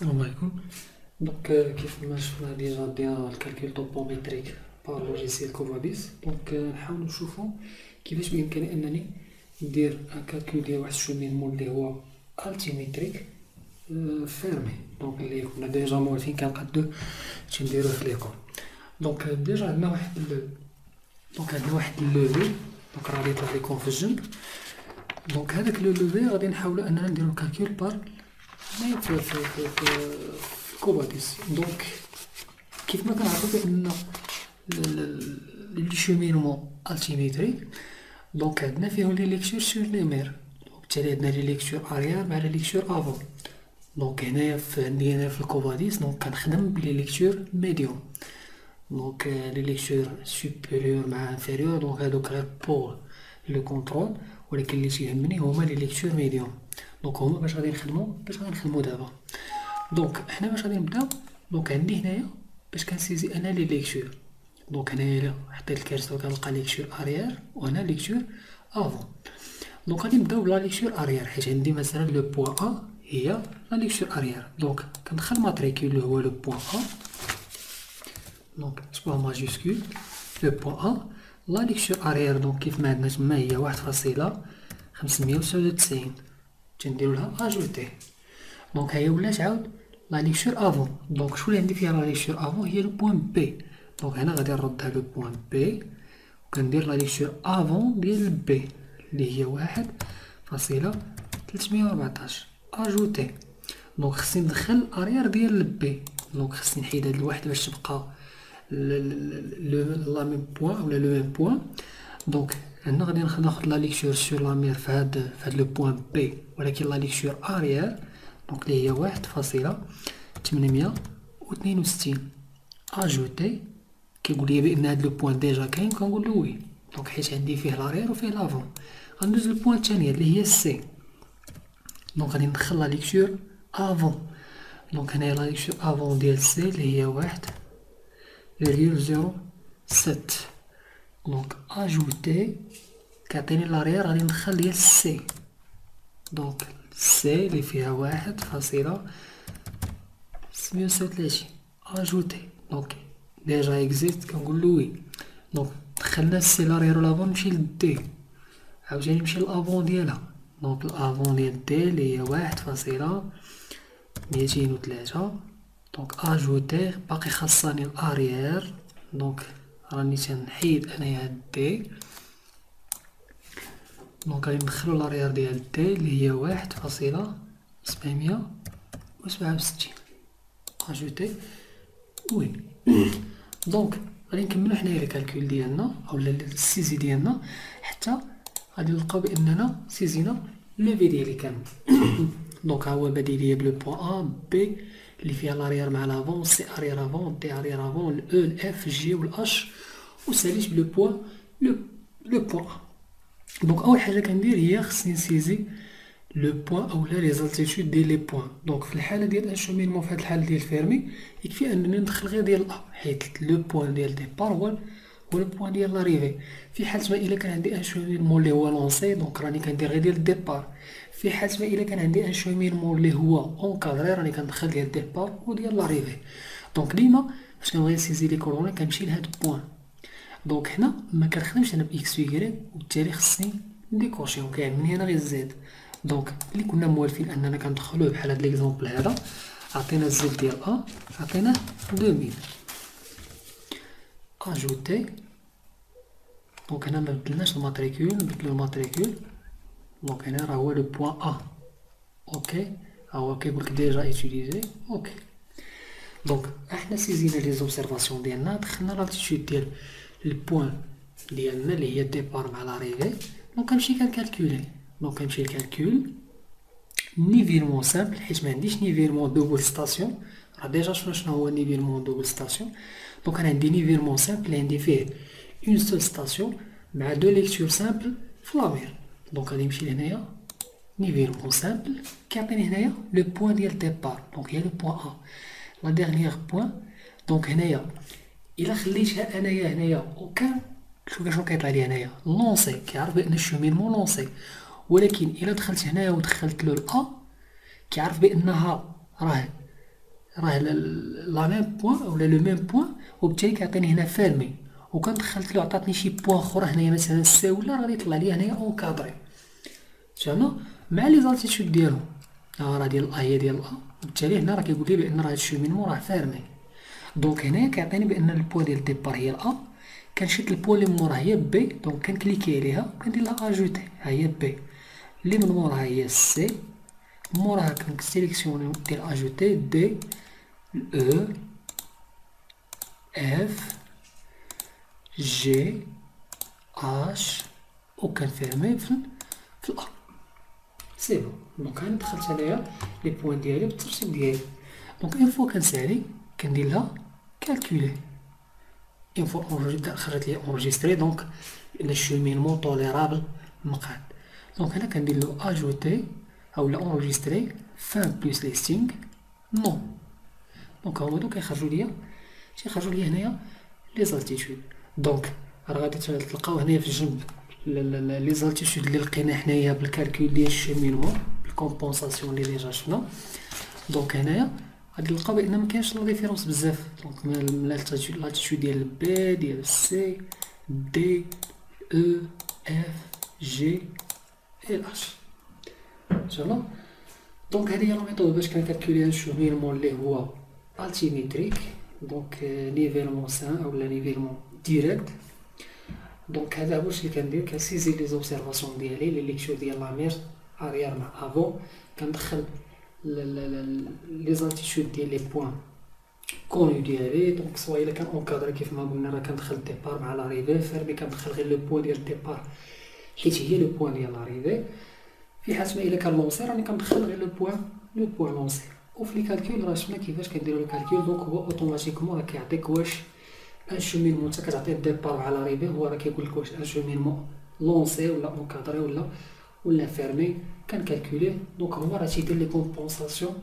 السلام عليكم. كيف ما شفنا ديجا ديال الكالكول طوبوميتريك بار لوجيسيال كوفاديس. نحاولو نشوفو كيفاش بإمكاني أنني ندير ان كالكول ديال واحد الشومينمون اللي هو التيميتريك فيرمي. اللي كنا ديجا موالفين كنقادو باش نديروه في ليكول. ديجا عندنا واحد اللوفي. راه يطلع ليكم في الجنب. هذاك لو لوفي غادي نحاولو أننا نديرو كالكول بار في كوباديس. كيف ما كنعرفو بأن لي شومينمون التيميتريك عندنا فيهم لي ليكتور سور لي مير. بالتالي عندنا لي ليكتور اريير مع لي ليكتور افون. هنايا عندي في الكوباديس كنخدم بلي ليكتور ميديوم. لي ليكتور سوبيريور مع انفيريور هادوك غير بور لو كونترول، ولكن اللي تيهمني هما لي ليكتور ميديوم. هما باش غادي نخدمو دابا. حنا باش غادي نبداو. عندي هنايا باش كنسيزي انا لي ليكتور. هنايا حطيت الكارت وكنلقى ليكتور اريير وهنا ليكتور افون. غادي نبداو بلا ليكتور اريير، حيت عندي مثلا لو بوان ا هي لا ليكتور اريير. كندخل ماتريكول اللي هو لو بوان ا. سبوع ماجيسكول لو بوان ا لا ليكتور اريير. كيف ما عندنا تما هي 1.599. تنديرو لها اجوتي. هي ولات عاود لا ليكتور افون. شكون اللي عندي فيها لا ليكتور افون؟ هي لو بوان بي. هنا غادي نردها لو بوان بي وكندير لا ليكتور افون ديال بي اللي هي 1.314 اجوتي. خصني ندخل الاريير ديال بي. خصني نحيد هاد الواحد باش تبقى لا ميم بوان ولا لو ميم بوان. هنا غادي ناخد لا ليكتور سور لا مير في هاد لو بوان بي، ولكن لا ليكتور اريير اللي هي 1.862 اجوتي. كيقول لي بان هاد لو بوان ديجا كاين، كنقول له وي. حيت عندي فيه لاريير وفيه لافون. غندوز للبوان الثانيه اللي هي سي. غادي ندخل لا ليكتور افون. هنايا لا ليكتور افون ديال سي اللي هي 1.07. اجوتي كيعطيني لاريير، غادي ندخل ديال سي. سي اللي فيها 1.636 اجوتي. ديجا اكزيست، كنقول له وي. دخلنا السي لاريير و لافون، نمشي للدي عاوتاني نمشي للافون ديالها. الافون ديال دي اللي هي 1.203. اجوتي باقي خاصني الاريير. راني تنحيد انايا هاد دي. غادي ندخلو لاريير ديال دي اللي هي 1.767 اجوتي وي. غادي نكملو حنايا الكالكول ديالنا اولا السيزي ديالنا حتى غادي نلقاو باننا سيزينا لوفي ديالي كامل. ها هو بادي ليا بلو بوان ا بي اللي فيها لاريير مع لافون، سي اريير افون، دي اريير افون، الاو الاف جي والاش، وساليت بلو بوان لو بوان ا. اول حاجه كندير هي خصني نسيزي لو بوان اولا لي زالتيتود ديال لي بوان. في الحاله ديال انشومينمون، في هاد الحاله ديال فيرمي، يكفي انني ندخل غير ديال ا، حيت لو بوان ديال ديبار هو لو بوان ديال لاريفي. في حالة ما الا كان عندي انشومينمون اللي هو لونسي، راني كندير غير ديال الديبار. في حالة ما الا كان عندي انشومينمون اللي هو اونكادري، راني كندخل ديال الديبار وديال لاريفي. ديما فاش كنبغي نسيزي لي كوروني كنمشي لهاد البوان. هنا ما كنخدمش انا باكس و يكريك، وبالتالي خصني نديكوشيهم، كيعجبني انا غير زد. اللي كنا موالفين اننا كندخلوه بحال هاد ليكزومبل هذا، عطينا الزد ديال ا، عطينا 2000 اجوتي. هنا ما بدلناش الماتريكول، نبدلو الماتريكول. هنا راه هو لو بوان ا. اوكي، ها هو كيقولك ديجا ايتيليزي. اوكي، احنا سيزينا لي زوبسيرفاسيون ديالنا، دخلنا لالتيتود ديال البوان ديالنا اللي هي الديبار مع لاريفي. كنمشي كنكالكولي. كنمشي للكالكول نيفيرمون سامبل، حيت ما عنديش نيفيرمون دوبل ستاسيون. راه ديجا شنو هو نيفيرمون دوبل ستاسيون. انا عندي نيفيرمون سامبل اللي عندي فيه اون سول ستاسيون مع دو ليكتور سامبل في لامير. غادي نمشي لهنايا نيفيرمون سامبل، كيعطيني هنايا لو بوان ديال ديبار. هي لو بوان ا، لا ديرنيير بوان. هنايا الا خليتها انايا هنايا اوكان، شنو كيطلع لي هنايا؟ لونسي. كيعرف بان الشومينمون لونسي. ولكن الا دخلت هنايا ودخلت له الأ، كيعرف بانها راه راه لا ميم بوان ولا لو ميم بوان، وبالتالي كيعطيني هنا فيرمي. وكان دخلت له عطاتني شي بوان اخرى هنايا مثلا سي ولا، راه غادي يطلع لي هنايا اونكادري. فهمنا مع لي زالتيتود ديالو. راه ديال ا هي ديال ا، وبالتالي هنا راه كيقول لي بان راه هاد الشومينمون راه فيرمي. دونك هنايا كيعطيني بان البوان ديال الديبار هي ا، كنشد البوان اللي من موراها هي بي، دونك كنكليكي عليها وكندير لها اجوتي، ها هي بي. اللي من موراها هي سي، موراها كنسيليكسيوني ندير اجوتي دي او اف جي اش، وكنفيرمي في الأ. سي بون. دونك هاني دخلت انايا لي بوان ديالي بالترتيب ديالي. دونك اون فوا كنسالي كندير لها كالكولي. اون فوا خرجت لي اونجستري، دونك ان الشومينمون طوليرابل مقعد. دونك هنا كندير له اجوتي اولا اونجستري فان بلوس ليستينغ نو. دونك هما دوك كيخرجوا ليا هنايا لي زالتيتود. دونك راه غادي تلقاو هنايا في الجنب لي زالتيتود اللي لقينا حنايا بالكالكول ديال الشومينمون بالكومبونساسيون اللي ديجا شفنا. دونك هنايا غادي نلقاو بان مكاينش لا ديفيرونس بزاف. دونك من لاتيتود ديال بي ديال سي دي او اف جي ال اش. فهمنا. دونك هذه هي لا ميثود باش كنكالكولي الشومينمون اللي هو التيميتريك. دونك نيفيلمون سان اولا نيفيلمون ديريكت. دونك هذا هو اللي كندير، كنسيزي لي زوبسيرفاسيون ديالي لي ليكتور ديال لا مير اريير مع افون، كندخل لي زالتيتود ديال لي بوين كونو ديالي. دونك سوا الا كان اونكادري كيف ما قلنا راه كندخل الديبار مع لاريفي، فيرمي كندخل غير لو بوين ديال الديبار حيت هي لو بوين ديال لاريفي. في حالة ما الا كان لونسي راني كندخل غير لو بوين لونسي. وفي لي كالكول راه شفنا كيفاش كنديرو لو كالكول. دونك هو اوتوماتيكمون راه كيعطيك واش ان شومينمون، نتا كتعطيه الديبار مع لاريفي، هو راه كيقول لك واش ان شومينمون لونسي ولا اونكادري ولا فيرمي، كنكالكوليه. دونك هو راه تيدير لي كومبونساسيون،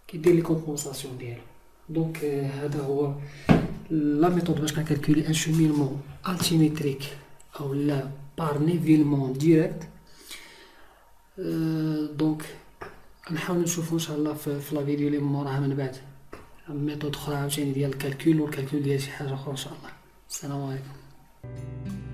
كيدير لي كومبونساسيون ديالو. دونك هذا هو لا ميثود باش كنكالكولي ان شومينمون التيميتريك اولا بار نيفيلمون ديريكت. دونك غنحاول نشوفو ان شاء الله في لا فيديو اللي موراها من بعد ميثود اخرى عاوتاني ديال الكالكول والكالكول ديال شي حاجه اخرى ان شاء الله. السلام عليكم.